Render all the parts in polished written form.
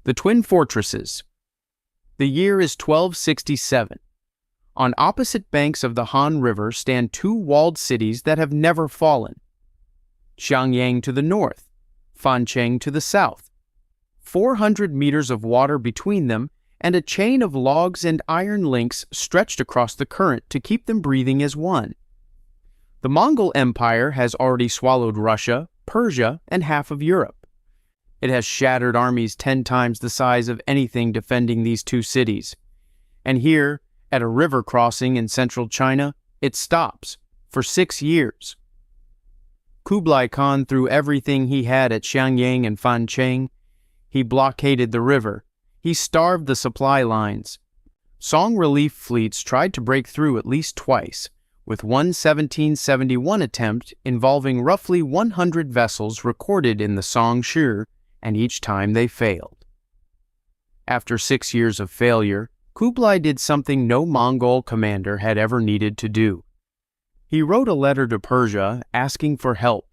The Twin Fortresses. The year is 1267. On opposite banks of the Han River stand two walled cities that have never fallen. Xiangyang to the north, Fancheng to the south. 400 meters of water between them, and a chain of logs and iron links stretched across the current to keep them breathing as one. The Mongol Empire has already swallowed Russia, Persia, and half of Europe. It has shattered armies 10 times the size of anything defending these two cities. And here, at a river crossing in central China, it stops for 6 years. Kublai Khan threw everything he had at Xiangyang and Fancheng. He blockaded the river. He starved the supply lines. Song relief fleets tried to break through at least twice, with one 1771 attempt involving roughly 100 vessels recorded in the Song Shi, and each time they failed. After 6 years of failure, Kublai did something no Mongol commander had ever needed to do. He wrote a letter to Persia asking for help.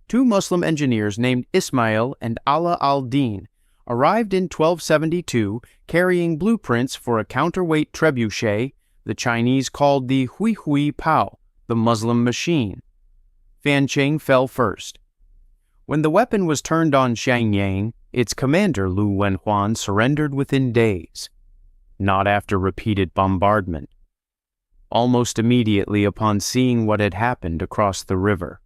2 Muslim engineers named Ismail and Ala al-Din arrived in 1272 carrying blueprints for a counterweight trebuchet the Chinese called the Hui Hui Pao, the Muslim machine. Fancheng fell first. When the weapon was turned on Xiangyang, its commander Lu Wenhuan surrendered within days. Not after repeated bombardment. Almost immediately upon seeing what had happened across the river.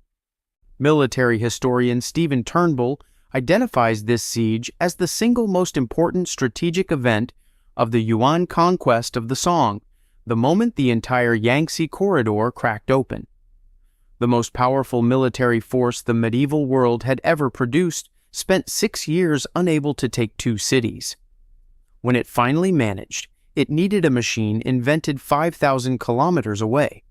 Military historian Stephen Turnbull identifies this siege as the single most important strategic event of the Yuan conquest of the Song, the moment the entire Yangtze corridor cracked open. The most powerful military force the medieval world had ever produced spent 6 years unable to take 2 cities. When it finally managed, it needed a machine invented 5,000 kilometers away.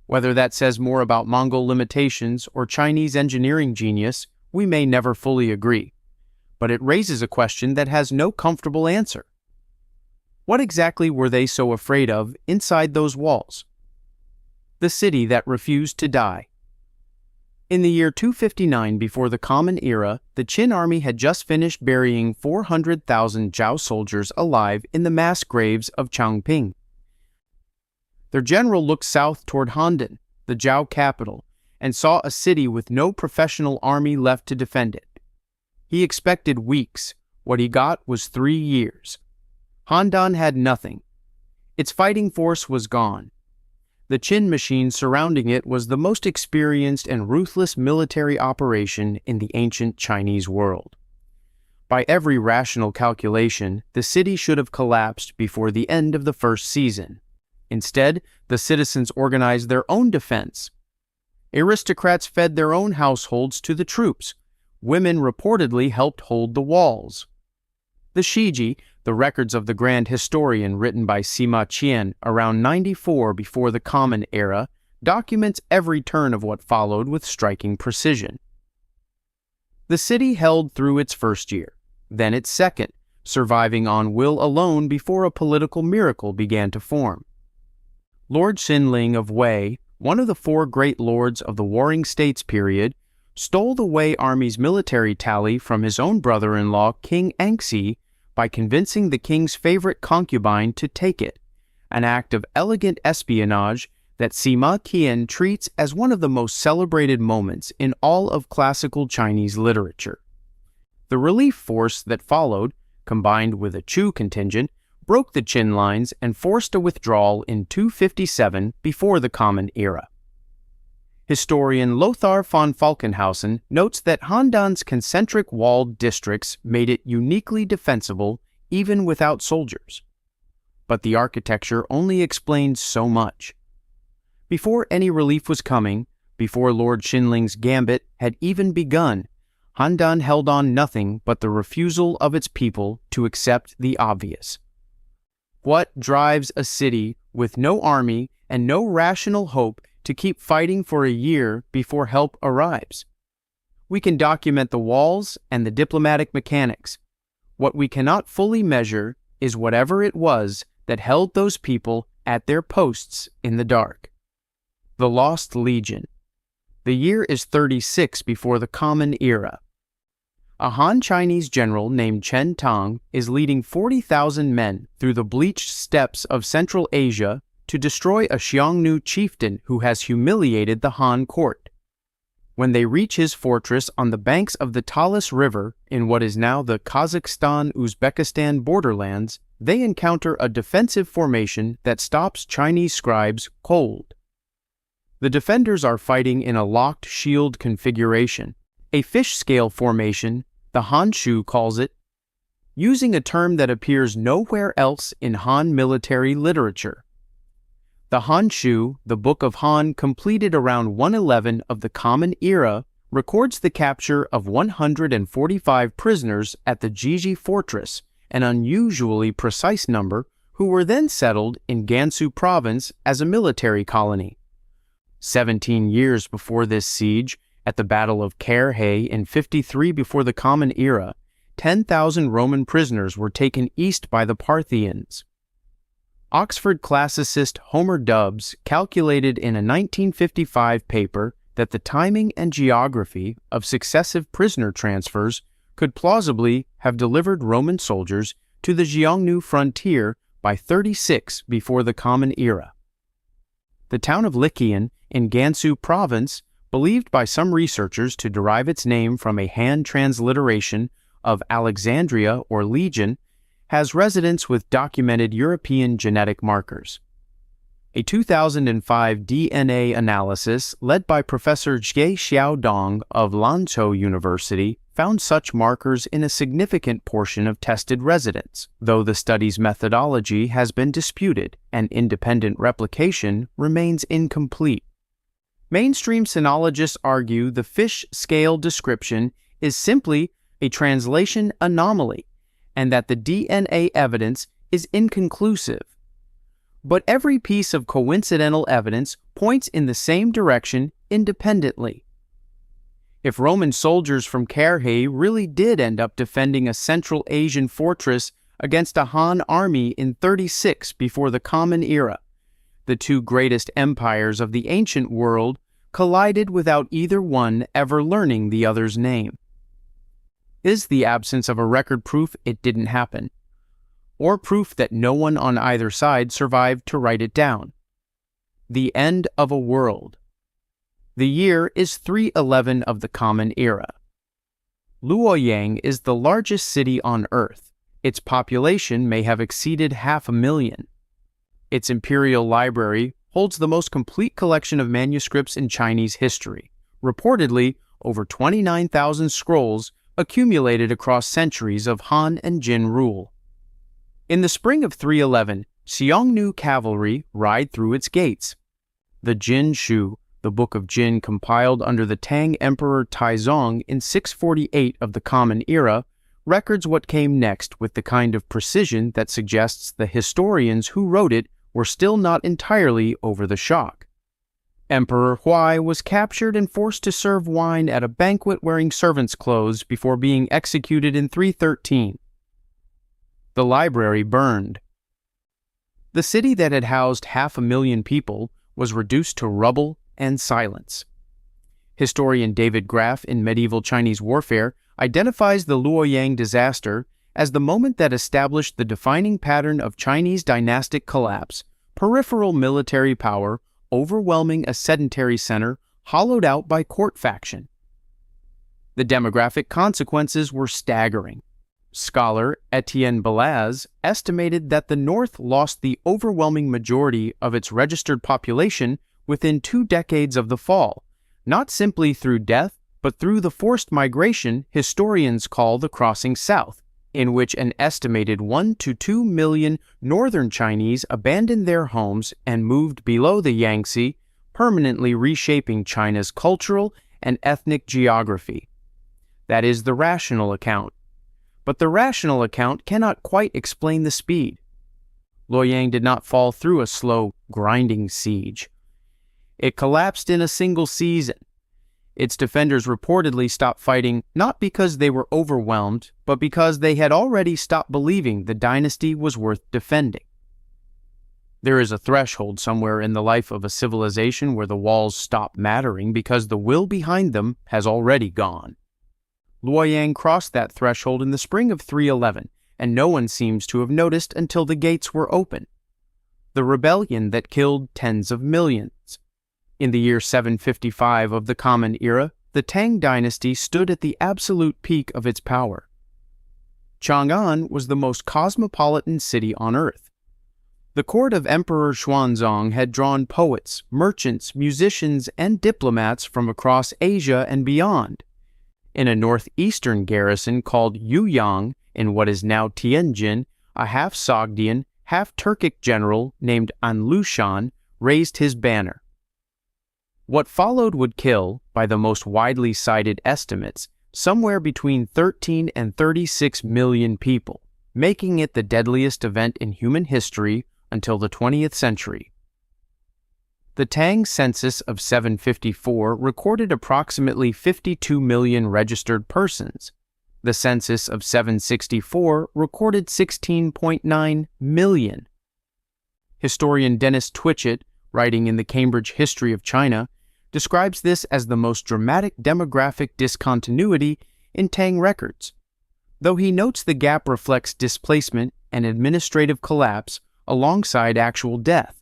Whether that says more about Mongol limitations or Chinese engineering genius, we may never fully agree. But it raises a question that has no comfortable answer. What exactly were they so afraid of inside those walls? The city that refused to die. In the year 259 before the Common Era, the Qin army had just finished burying 400,000 Zhao soldiers alive in the mass graves of Changping. Their general looked south toward Handan, the Zhao capital, and saw a city with no professional army left to defend it. He expected weeks. What he got was 3 years. Handan had nothing. Its fighting force was gone. The Qin machine surrounding it was the most experienced and ruthless military operation in the ancient Chinese world. By every rational calculation, the city should have collapsed before the end of the first season. Instead, the citizens organized their own defense. Aristocrats fed their own households to the troops. Women reportedly helped hold the walls. The Shiji, the records of the grand historian written by Sima Qian around 94 before the Common Era, documents every turn of what followed with striking precision. The city held through its first year, then its second, surviving on will alone before a political miracle began to form. Lord Xinling of Wei, one of the 4 great lords of the Warring States period, stole the Wei army's military tally from his own brother-in-law King Anxi by convincing the king's favorite concubine to take it, an act of elegant espionage that Sima Qian treats as one of the most celebrated moments in all of classical Chinese literature. The relief force that followed, combined with a Chu contingent, broke the Qin lines and forced a withdrawal in 257 before the Common Era. Historian Lothar von Falkenhausen notes that Handan's concentric walled districts made it uniquely defensible even without soldiers. But the architecture only explained so much. Before any relief was coming, before Lord Xinling's gambit had even begun, Handan held on nothing but the refusal of its people to accept the obvious. What drives a city with no army and no rational hope to keep fighting for a year before help arrives? We can document the walls and the diplomatic mechanics. What we cannot fully measure is whatever it was that held those people at their posts in the dark. The Lost Legion. The year is 36 before the Common Era. A Han Chinese general named Chen Tang is leading 40,000 men through the bleached steppes of Central Asia to destroy a Xiongnu chieftain who has humiliated the Han court. When they reach his fortress on the banks of the Talas River in what is now the Kazakhstan-Uzbekistan borderlands, they encounter a defensive formation that stops Chinese scribes cold. The defenders are fighting in a locked shield configuration, a fish-scale formation, the Han Shu calls it, using a term that appears nowhere else in Han military literature. The Han Shu, the Book of Han completed around 111 of the Common Era, records the capture of 145 prisoners at the Jiji fortress, an unusually precise number, who were then settled in Gansu province as a military colony. 17 years before this siege, at the Battle of Kherhe in 53 before the Common Era, 10,000 Roman prisoners were taken east by the Parthians. Oxford classicist Homer Dubbs calculated in a 1955 paper that the timing and geography of successive prisoner transfers could plausibly have delivered Roman soldiers to the Xiongnu frontier by 36 before the Common Era. The town of Likian in Gansu province, believed by some researchers to derive its name from a hand transliteration of Alexandria or Legion, has residents with documented European genetic markers. A 2005 DNA analysis led by Professor Jie Xiaodong of Lanzhou University found such markers in a significant portion of tested residents, though the study's methodology has been disputed and independent replication remains incomplete. Mainstream sinologists argue the fish scale description is simply a translation anomaly and that the DNA evidence is inconclusive. But every piece of coincidental evidence points in the same direction independently. If Roman soldiers from Kherhe really did end up defending a Central Asian fortress against a Han army in 36 before the Common Era, the two greatest empires of the ancient world collided without either one ever learning the other's name. Is the absence of a record proof it didn't happen, or proof that no one on either side survived to write it down? The end of a world. The year is 311 of the Common Era. Luoyang is the largest city on Earth. Its population may have exceeded 500,000. Its imperial library holds the most complete collection of manuscripts in Chinese history, reportedly over 29,000 scrolls accumulated across centuries of Han and Jin rule. In the spring of 311, Xiongnu cavalry ride through its gates. The Jin Shu, the Book of Jin compiled under the Tang Emperor Taizong in 648 of the Common Era, records what came next with the kind of precision that suggests the historians who wrote it were still not entirely over the shock. Emperor Huai was captured and forced to serve wine at a banquet wearing servant's clothes before being executed in 313. The library burned. The city that had housed 500,000 people was reduced to rubble and silence. Historian David Graff in Medieval Chinese Warfare identifies the Luoyang disaster as the moment that established the defining pattern of Chinese dynastic collapse: peripheral military power overwhelming a sedentary center hollowed out by court faction. The demographic consequences were staggering. Scholar Etienne Belaz estimated that the North lost the overwhelming majority of its registered population within 2 decades of the fall, not simply through death, but through the forced migration historians call the crossing south, in which an estimated 1 to 2 million northern Chinese abandoned their homes and moved below the Yangtze, permanently reshaping China's cultural and ethnic geography. That is the rational account. But the rational account cannot quite explain the speed. Luoyang did not fall through a slow, grinding siege. It collapsed in a single season. Its defenders reportedly stopped fighting not because they were overwhelmed, but because they had already stopped believing the dynasty was worth defending. There is a threshold somewhere in the life of a civilization where the walls stop mattering because the will behind them has already gone. Luoyang crossed that threshold in the spring of 311, and no one seems to have noticed until the gates were open. The rebellion that killed tens of millions. In the year 755 of the Common Era, the Tang dynasty stood at the absolute peak of its power. Chang'an was the most cosmopolitan city on earth. The court of Emperor Xuanzong had drawn poets, merchants, musicians, and diplomats from across Asia and beyond. In a northeastern garrison called Yuyang, in what is now Tianjin, a half-Sogdian, half-Turkic general named An Lushan raised his banner. What followed would kill, by the most widely cited estimates, somewhere between 13 and 36 million people, making it the deadliest event in human history until the 20th century. The Tang census of 754 recorded approximately 52 million registered persons. The census of 764 recorded 16.9 million. Historian Dennis Twitchett, writing in the Cambridge History of China, describes this as the most dramatic demographic discontinuity in Tang records, though he notes the gap reflects displacement and administrative collapse alongside actual death.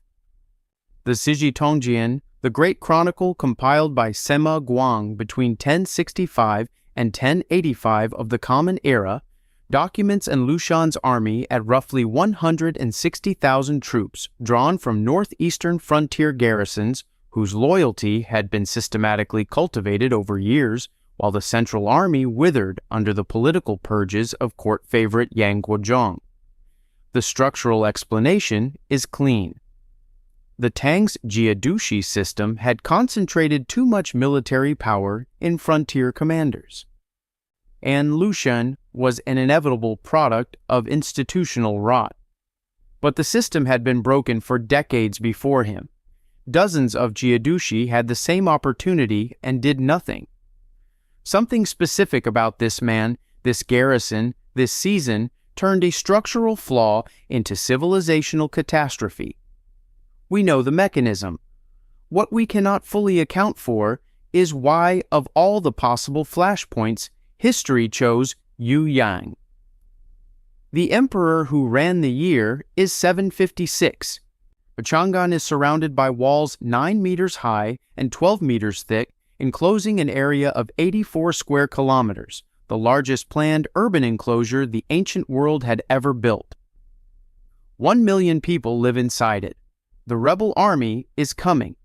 The Zhiji Tongjian, the great chronicle compiled by Sima Guang between 1065 and 1085 of the Common Era, documents An Lushan's army at roughly 160,000 troops drawn from northeastern frontier garrisons whose loyalty had been systematically cultivated over years, while the central army withered under the political purges of court favorite Yang Guozhong. The structural explanation is clean. The Tang's Jiedushi system had concentrated too much military power in frontier commanders. An Lushan was an inevitable product of institutional rot. But the system had been broken for decades before him. Dozens of Jiedushi had the same opportunity and did nothing. Something specific about this man, this garrison, this season turned a structural flaw into civilizational catastrophe. We know the mechanism. What we cannot fully account for is why, of all the possible flashpoints, history chose Yuyang. The emperor who ran the year is 756. Chang'an is surrounded by walls 9 meters high and 12 meters thick, enclosing an area of 84 square kilometers, the largest planned urban enclosure the ancient world had ever built. 1 million people live inside it. The rebel army is coming.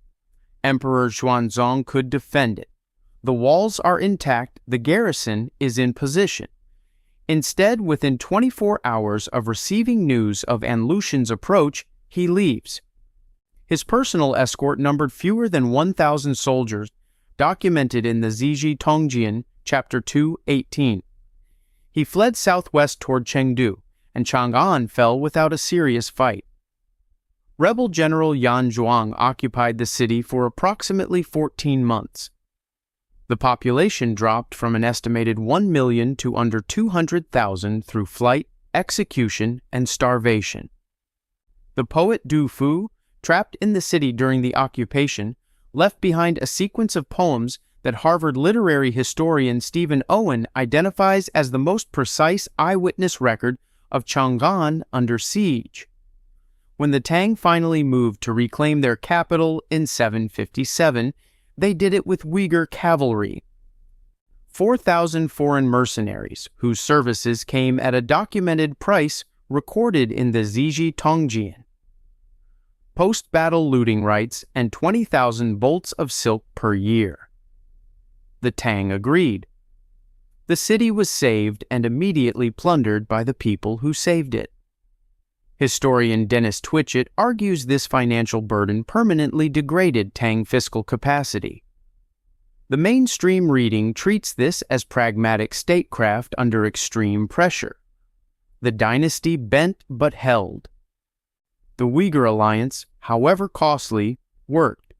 Emperor Xuanzong could defend it. The walls are intact, the garrison is in position. Instead, within 24 hours of receiving news of An Lushan's approach, he leaves. His personal escort numbered fewer than 1,000 soldiers, documented in the Zhiji Tongjian, chapter 2:18. He fled southwest toward Chengdu, and Chang'an fell without a serious fight. Rebel General Yan Zhuang occupied the city for approximately 14 months. The population dropped from an estimated 1 million to under 200,000 through flight, execution, and starvation. The poet Du Fu, trapped in the city during the occupation, left behind a sequence of poems that Harvard literary historian Stephen Owen identifies as the most precise eyewitness record of Chang'an under siege. When the Tang finally moved to reclaim their capital in 757, they did it with Uyghur cavalry. 4,000 foreign mercenaries, whose services came at a documented price recorded in the Zhiji Tongjian. Post-battle looting rights and 20,000 bolts of silk per year. The Tang agreed. The city was saved and immediately plundered by the people who saved it. Historian Dennis Twitchett argues this financial burden permanently degraded Tang fiscal capacity. The mainstream reading treats this as pragmatic statecraft under extreme pressure. The dynasty bent but held. The Uyghur alliance, however costly, worked.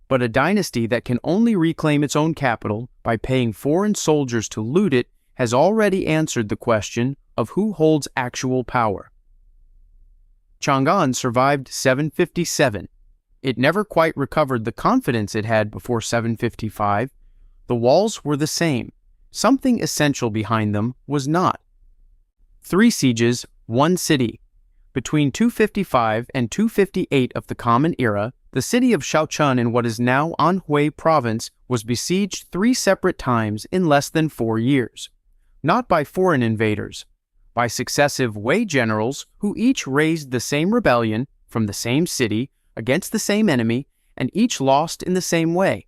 But a dynasty that can only reclaim its own capital by paying foreign soldiers to loot it has already answered the question of who holds actual power. Chang'an survived 757. It never quite recovered the confidence it had before 755. The walls were the same, something essential behind them was not. 3 sieges, 1 city. Between 255 and 258 of the Common Era, the city of Xiaochun in what is now Anhui Province was besieged 3 separate times in less than 4 years. Not by foreign invaders, by successive Wei generals who each raised the same rebellion from the same city against the same enemy and each lost in the same way.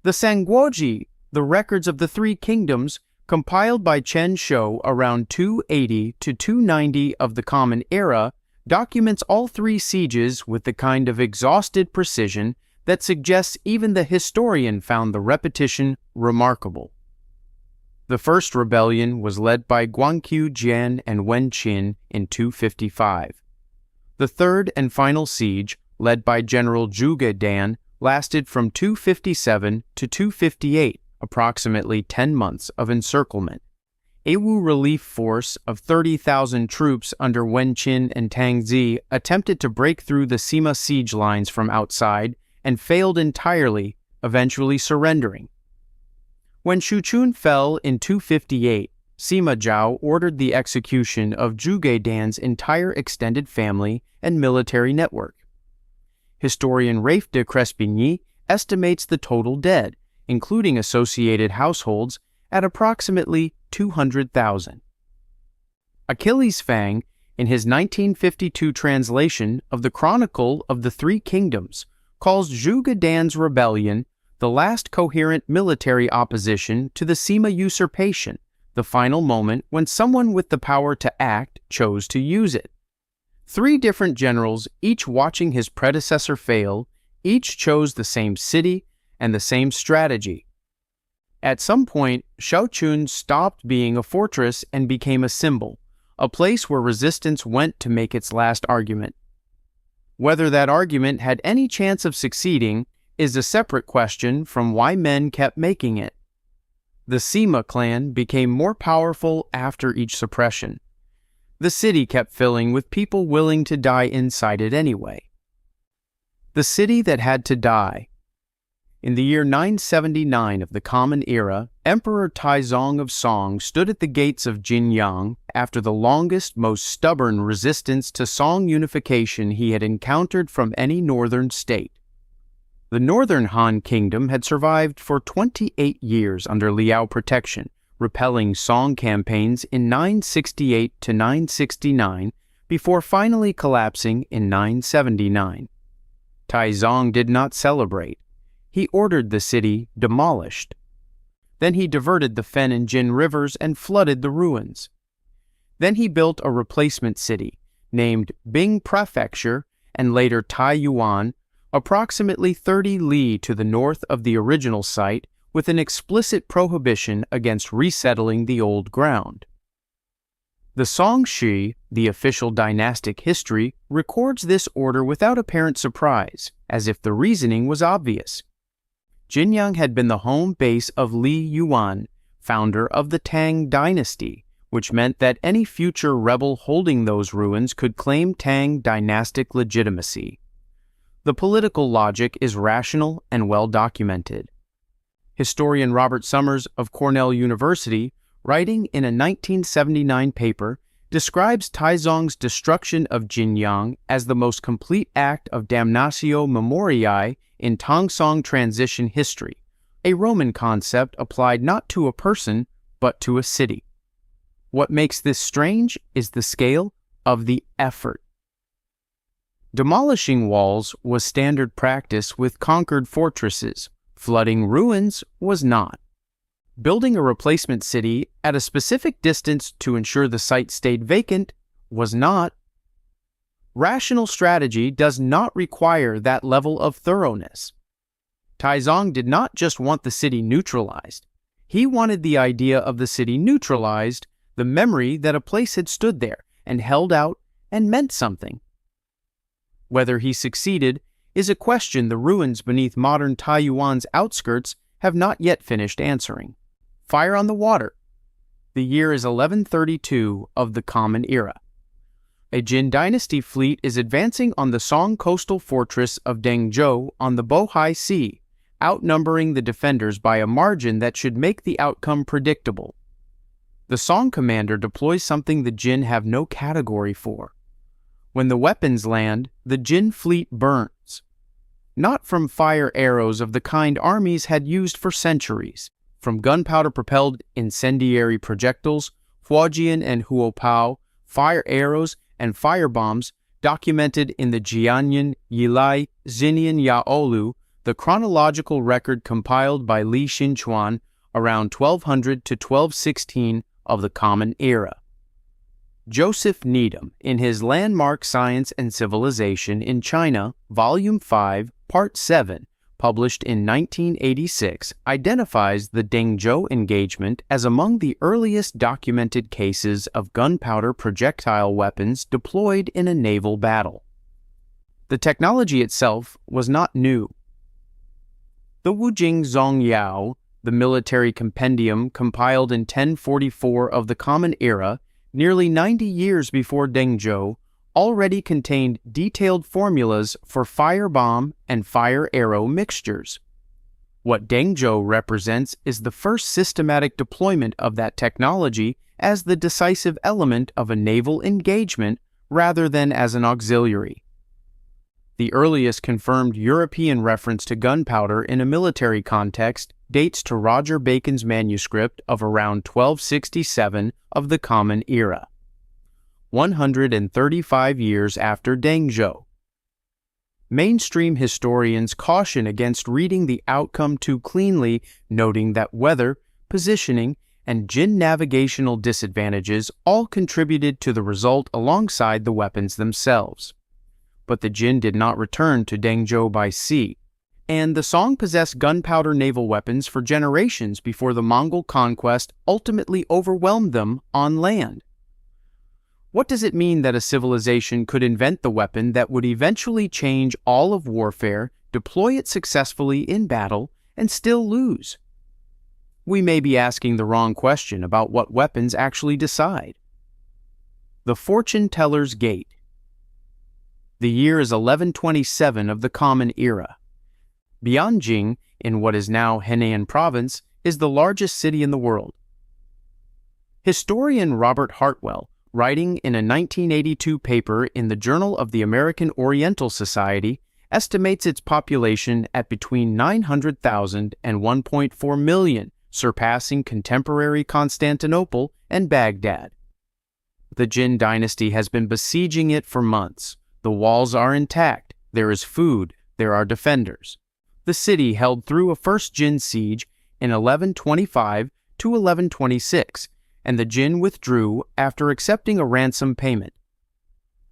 The Sangguoji, the records of the 3 kingdoms, compiled by Chen Shou around 280 to 290 of the Common Era, documents all 3 sieges with the kind of exhausted precision that suggests even the historian found the repetition remarkable. The first rebellion was led by Guangqiu Jian and Wen Qin in 255. The third and final siege, led by General Zhuge Dan, lasted from 257 to 258, approximately 10 months of encirclement. A Wu relief force of 30,000 troops under Wen Qin and Tang Zi attempted to break through the Sima siege lines from outside and failed entirely, eventually surrendering. When Shuchun fell in 258, Sima Zhao ordered the execution of Zhuge Dan's entire extended family and military network. Historian Rafe de Crespigny estimates the total dead, including associated households, at approximately 200,000. Achilles Fang, in his 1952 translation of the Chronicle of the 3 Kingdoms, calls Zhuge Dan's rebellion the last coherent military opposition to the Sima usurpation, the final moment when someone with the power to act chose to use it. 3 different generals, each watching his predecessor fail, each chose the same city and the same strategy. At some point, Xiaochun stopped being a fortress and became a symbol, a place where resistance went to make its last argument. Whether that argument had any chance of succeeding is a separate question from why men kept making it. The Sima clan became more powerful after each suppression. The city kept filling with people willing to die inside it anyway. The city that had to die. In the year 979 of the Common Era, Emperor Taizong of Song stood at the gates of Xiangyang after the longest, most stubborn resistance to Song unification he had encountered from any northern state. The northern Han kingdom had survived for 28 years under Liao protection, repelling Song campaigns in 968 to 969 before finally collapsing in 979. Taizong did not celebrate. He ordered the city demolished. Then he diverted the Fen and Jin rivers and flooded the ruins. Then he built a replacement city, named Bing Prefecture and later Taiyuan, approximately 30 li to the north of the original site, with an explicit prohibition against resettling the old ground. The Songshi, the official dynastic history, records this order without apparent surprise, as if the reasoning was obvious. Xiangyang had been the home base of Li Yuan, founder of the Tang dynasty, which meant that any future rebel holding those ruins could claim Tang dynastic legitimacy. The political logic is rational and well documented. Historian Robert Summers of Cornell University, writing in a 1979 paper, describes Taizong's destruction of Xiangyang as the most complete act of damnatio memoriae in Tangsong transition history, a Roman concept applied not to a person, but to a city. What makes this strange is the scale of the effort. Demolishing walls was standard practice with conquered fortresses. Flooding ruins was not. Building a replacement city at a specific distance to ensure the site stayed vacant was not. Rational strategy does not require that level of thoroughness. Taizong did not just want the city neutralized. He wanted the idea of the city neutralized, the memory that a place had stood there and held out and meant something. Whether he succeeded is a question the ruins beneath modern Taiyuan's outskirts have not yet finished answering. Fire on the water. The year is 1132 of the Common Era. A Jin dynasty fleet is advancing on the Song coastal fortress of Dengzhou on the Bohai Sea, outnumbering the defenders by a margin that should make the outcome predictable. The Song commander deploys something the Jin have no category for. When the weapons land, the Jin fleet burns. Not from fire arrows of the kind armies had used for centuries, from gunpowder-propelled incendiary projectiles, Huojian and Huopao, fire arrows, and firebombs documented in the Jianyan Yilai Xinian Yaolu, the chronological record compiled by Li Xinchuan around 1200 to 1216 of the Common Era. Joseph Needham, in his Landmark Science and Civilization in China, Volume 5, Part 7, published in 1986, identifies the Dengzhou engagement as among the earliest documented cases of gunpowder projectile weapons deployed in a naval battle. The technology itself was not new. The Wujing Zongyao, the military compendium compiled in 1044 of the Common Era, nearly 90 years before Dengzhou, already contained detailed formulas for firebomb and fire arrow mixtures. What Dengzhou represents is the first systematic deployment of that technology as the decisive element of a naval engagement rather than as an auxiliary. The earliest confirmed European reference to gunpowder in a military context dates to Roger Bacon's manuscript of around 1267 of the Common Era, 135 years after Dengzhou. Mainstream historians caution against reading the outcome too cleanly, noting that weather, positioning, and Jin navigational disadvantages all contributed to the result alongside the weapons themselves. But the Jin did not return to Dengzhou by sea, and the Song possessed gunpowder naval weapons for generations before the Mongol conquest ultimately overwhelmed them on land. What does it mean that a civilization could invent the weapon that would eventually change all of warfare, deploy it successfully in battle, and still lose? We may be asking the wrong question about what weapons actually decide. The Fortune Teller's Gate. The year is 1127 of the Common Era. Bianjing, in what is now Henan Province, is the largest city in the world. Historian Robert Hartwell, writing in a 1982 paper in the Journal of the American Oriental Society, estimates its population at between 900,000 and 1.4 million, surpassing contemporary Constantinople and Baghdad. The Jin dynasty has been besieging it for months. The walls are intact, there is food, there are defenders. The city held through a first Jin siege in 1125 to 1126, and the Jin withdrew after accepting a ransom payment.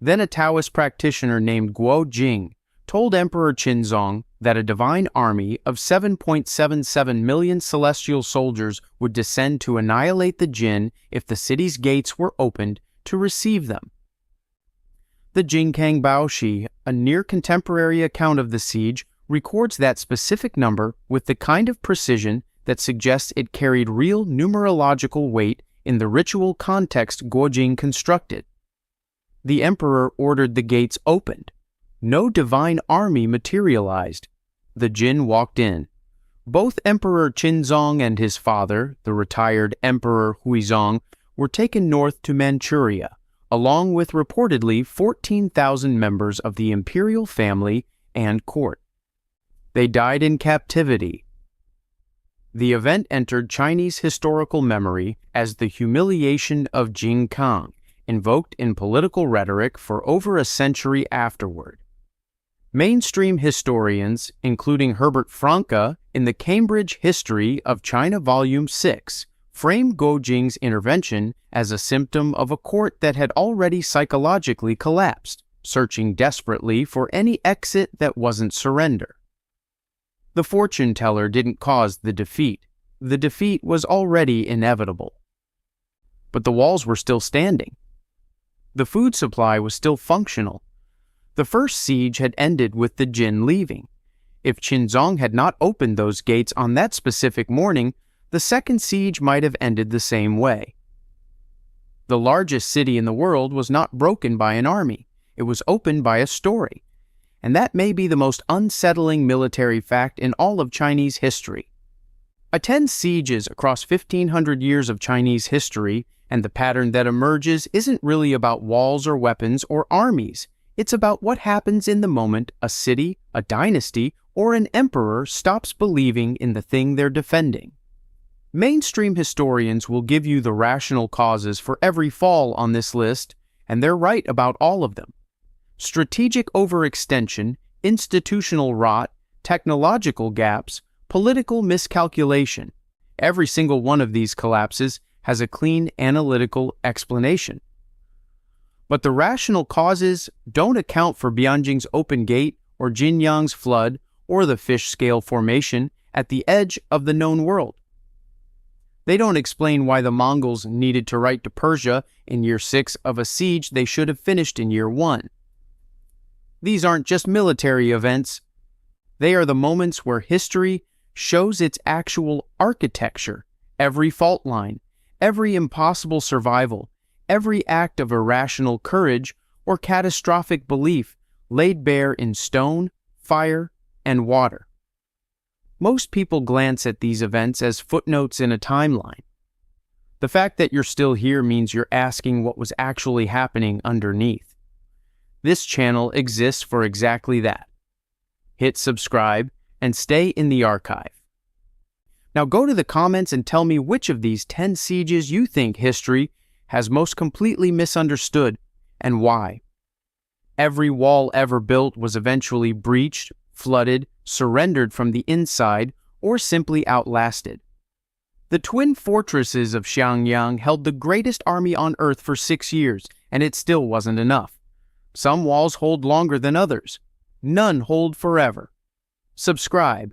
Then a Taoist practitioner named Guo Jing told Emperor Qinzong that a divine army of 7.77 million celestial soldiers would descend to annihilate the Jin if the city's gates were opened to receive them. The Jingkang Baoshi, a near-contemporary account of the siege, records that specific number with the kind of precision that suggests it carried real numerological weight in the ritual context Guojing constructed. The emperor ordered the gates opened. No divine army materialized. The Jin walked in. Both Emperor Qinzong and his father, the retired Emperor Huizong, were taken north to Manchuria, along with reportedly 14,000 members of the imperial family and court. They died in captivity. The event entered Chinese historical memory as the humiliation of Jing Kang, invoked in political rhetoric for over a century afterward. Mainstream historians, including Herbert Franke in the Cambridge History of China Volume 6, frame Guojing's intervention as a symptom of a court that had already psychologically collapsed, searching desperately for any exit that wasn't surrender. The fortune teller didn't cause the defeat. The defeat was already inevitable. But the walls were still standing. The food supply was still functional. The first siege had ended with the Jin leaving. If Qinzong had not opened those gates on that specific morning, the second siege might have ended the same way. The largest city in the world was not broken by an army. It was opened by a story. and that may be the most unsettling military fact in all of Chinese history. Attend sieges across 1,500 years of Chinese history, and the pattern that emerges isn't really about walls or weapons or armies. It's about what happens in the moment a city, a dynasty, or an emperor stops believing in the thing they're defending. Mainstream historians will give you the rational causes for every fall on this list, and they're right about all of them. Strategic overextension, institutional rot, technological gaps, political miscalculation. Every single one of these collapses has a clean analytical explanation. But the rational causes don't account for Bianjing's open gate or Jinyang's flood or the fish scale formation at the edge of the known world. They don't explain why the Mongols needed to write to Persia in year 6 of a siege they should have finished in year 1. These aren't just military events. They are the moments where history shows its actual architecture, every fault line, every impossible survival, every act of irrational courage or catastrophic belief laid bare in stone, fire, and water. Most people glance at these events as footnotes in a timeline. The fact that you're still here means you're asking what was actually happening underneath. This channel exists for exactly that. Hit subscribe and stay in the archive. Now go to the comments and tell me which of these 10 sieges you think history has most completely misunderstood and why. Every wall ever built was eventually breached, flooded, surrendered from the inside, or simply outlasted. The twin fortresses of Xiangyang held the greatest army on Earth for 6 years, and it still wasn't enough. Some walls hold longer than others. None hold forever. Subscribe